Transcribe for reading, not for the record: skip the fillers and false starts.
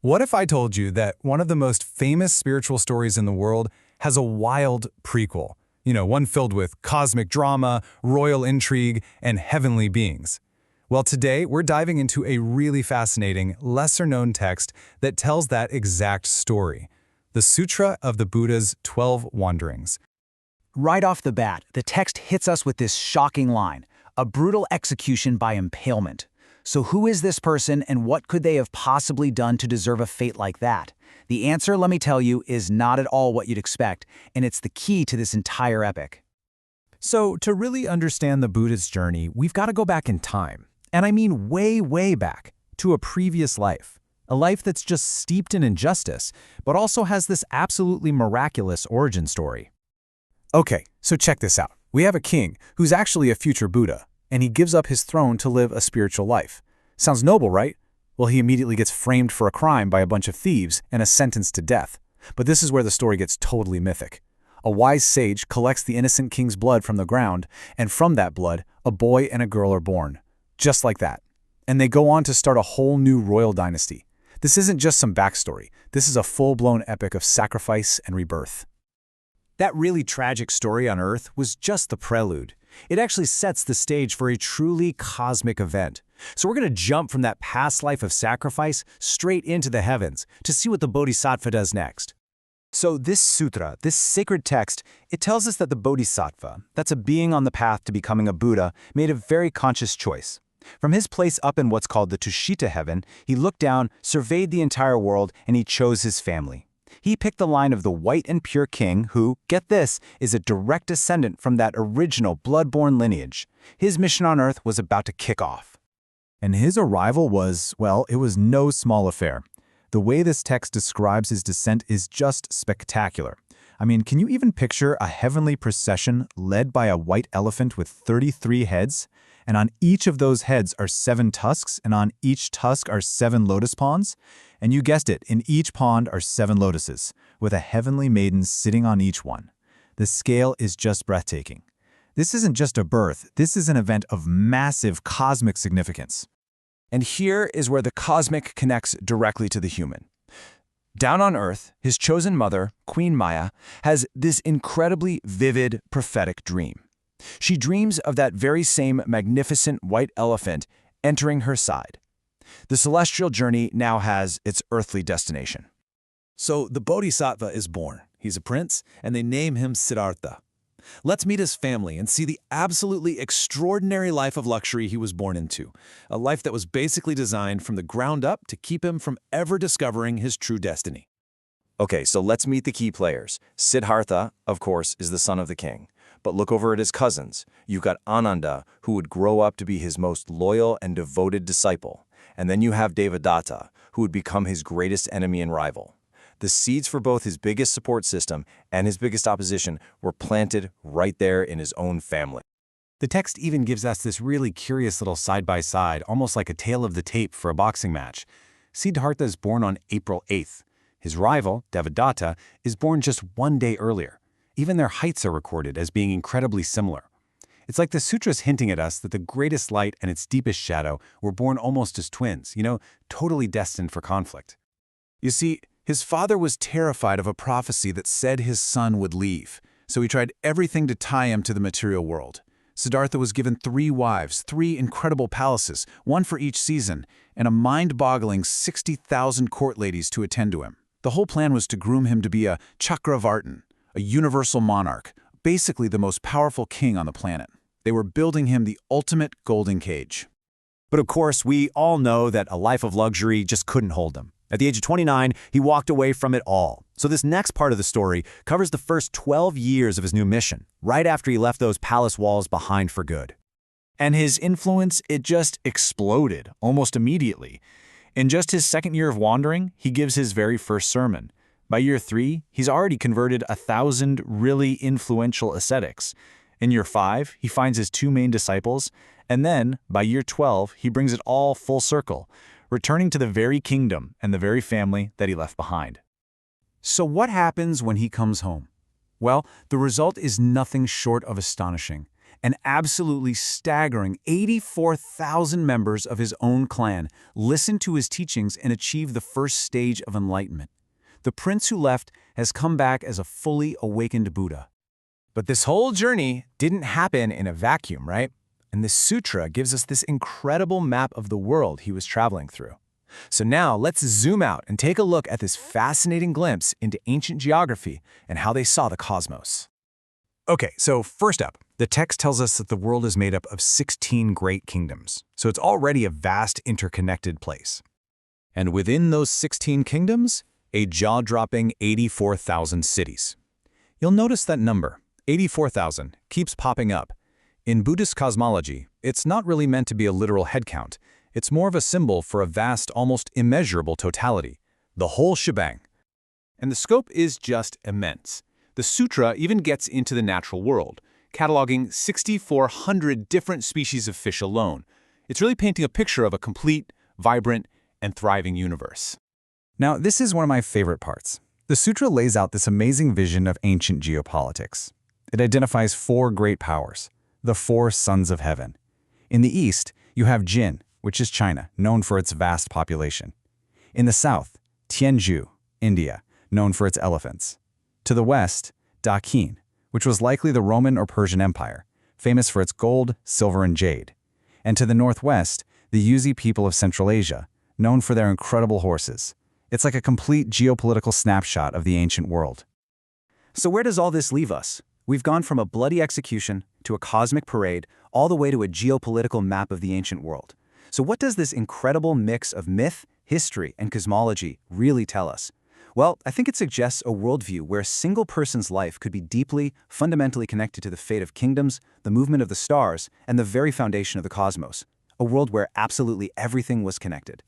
What if I told you that one of the most famous spiritual stories in the world has a wild prequel? One filled with cosmic drama, royal intrigue, and heavenly beings. Well, today we're diving into a really fascinating, lesser-known text that tells that exact story. The Sutra of the Buddha's 12 Wanderings. Right off the bat, the text hits us with this shocking line, a brutal execution by impalement. So who is this person and what could they have possibly done to deserve a fate like that? The answer, let me tell you, is not at all what you'd expect, and it's the key to this entire epic. So to really understand the Buddha's journey, we've got to go back in time. And I mean way, way back, to a previous life. A life that's just steeped in injustice, but also has this absolutely miraculous origin story. Okay, so check this out. We have a king who's actually a future Buddha, and he gives up his throne to live a spiritual life. Sounds noble, right? Well, he immediately gets framed for a crime by a bunch of thieves and is sentenced to death. But this is where the story gets totally mythic. A wise sage collects the innocent king's blood from the ground, and from that blood, a boy and a girl are born. Just like that. And they go on to start a whole new royal dynasty. This isn't just some backstory. This is a full-blown epic of sacrifice and rebirth. That really tragic story on Earth was just the prelude. It actually sets the stage for a truly cosmic event. So we're going to jump from that past life of sacrifice straight into the heavens to see what the Bodhisattva does next. So this sutra, this sacred text, it tells us that the Bodhisattva, that's a being on the path to becoming a Buddha, made a very conscious choice. From his place up in what's called the Tushita heaven, he looked down, surveyed the entire world, and he chose his family. He picked the line of the white and pure king who, get this, is a direct descendant from that original blood-born lineage. His mission on Earth was about to kick off. And his arrival was, well, it was no small affair. The way this text describes his descent is just spectacular. I mean, can you even picture a heavenly procession led by a white elephant with 33 heads? And on each of those heads are 7 tusks, and on each tusk are 7 lotus ponds. And you guessed it, in each pond are 7 lotuses, with a heavenly maiden sitting on each one. The scale is just breathtaking. This isn't just a birth, this is an event of massive cosmic significance. And here is where the cosmic connects directly to the human. Down on Earth, his chosen mother, Queen Maya, has this incredibly vivid prophetic dream. She dreams of that very same magnificent white elephant entering her side. The celestial journey now has its earthly destination. So the Bodhisattva is born. He's a prince, and they name him Siddhartha. Let's meet his family and see the absolutely extraordinary life of luxury he was born into, a life that was basically designed from the ground up to keep him from ever discovering his true destiny. Okay, so let's meet the key players. Siddhartha, of course, is the son of the king. But look over at his cousins. You've got Ananda, who would grow up to be his most loyal and devoted disciple. And then you have Devadatta, who would become his greatest enemy and rival. The seeds for both his biggest support system and his biggest opposition were planted right there in his own family. The text even gives us this really curious little side-by-side, almost like a tale of the tape for a boxing match. Siddhartha is born on April 8th. His rival, Devadatta, is born just one day earlier. Even their heights are recorded as being incredibly similar. It's like the sutra's hinting at us that the greatest light and its deepest shadow were born almost as twins, totally destined for conflict. You see, his father was terrified of a prophecy that said his son would leave, so he tried everything to tie him to the material world. Siddhartha was given 3 wives, 3 incredible palaces, one for each season, and a mind-boggling 60,000 court ladies to attend to him. The whole plan was to groom him to be a Chakravartin, a universal monarch, basically the most powerful king on the planet. They were building him the ultimate golden cage. But of course, we all know that a life of luxury just couldn't hold him. At the age of 29, he walked away from it all. So this next part of the story covers the first 12 years of his new mission, right after he left those palace walls behind for good. And his influence, it just exploded almost immediately. In just his second year of wandering, he gives his very first sermon. By year 3, he's already converted 1,000 really influential ascetics. In year 5, he finds his 2 main disciples, and then, by year 12, he brings it all full circle, returning to the very kingdom and the very family that he left behind. So what happens when he comes home? Well, the result is nothing short of astonishing. An absolutely staggering 84,000 members of his own clan listened to his teachings and achieved the first stage of enlightenment. The prince who left has come back as a fully awakened Buddha. But this whole journey didn't happen in a vacuum, right? And this sutra gives us this incredible map of the world he was traveling through. So now let's zoom out and take a look at this fascinating glimpse into ancient geography and how they saw the cosmos. Okay, so first up, the text tells us that the world is made up of 16 great kingdoms, so it's already a vast interconnected place. And within those 16 kingdoms, a jaw-dropping 84,000 cities. You'll notice that number, 84,000, keeps popping up. In Buddhist cosmology, it's not really meant to be a literal headcount. It's more of a symbol for a vast, almost immeasurable totality, the whole shebang. And the scope is just immense. The sutra even gets into the natural world, cataloging 6,400 different species of fish alone. It's really painting a picture of a complete, vibrant, and thriving universe. Now, this is one of my favorite parts. The sutra lays out this amazing vision of ancient geopolitics. It identifies 4 great powers, the 4 sons of heaven. In the east, you have Jin, which is China, known for its vast population. In the south, Tianzhu, India, known for its elephants. To the west, Dakin, which was likely the Roman or Persian Empire, famous for its gold, silver, and jade. And to the northwest, the Yuezhi people of Central Asia, known for their incredible horses. It's like a complete geopolitical snapshot of the ancient world. So where does all this leave us? We've gone from a bloody execution to a cosmic parade, all the way to a geopolitical map of the ancient world. So what does this incredible mix of myth, history, and cosmology really tell us? Well, I think it suggests a worldview where a single person's life could be deeply, fundamentally connected to the fate of kingdoms, the movement of the stars, and the very foundation of the cosmos. A world where absolutely everything was connected.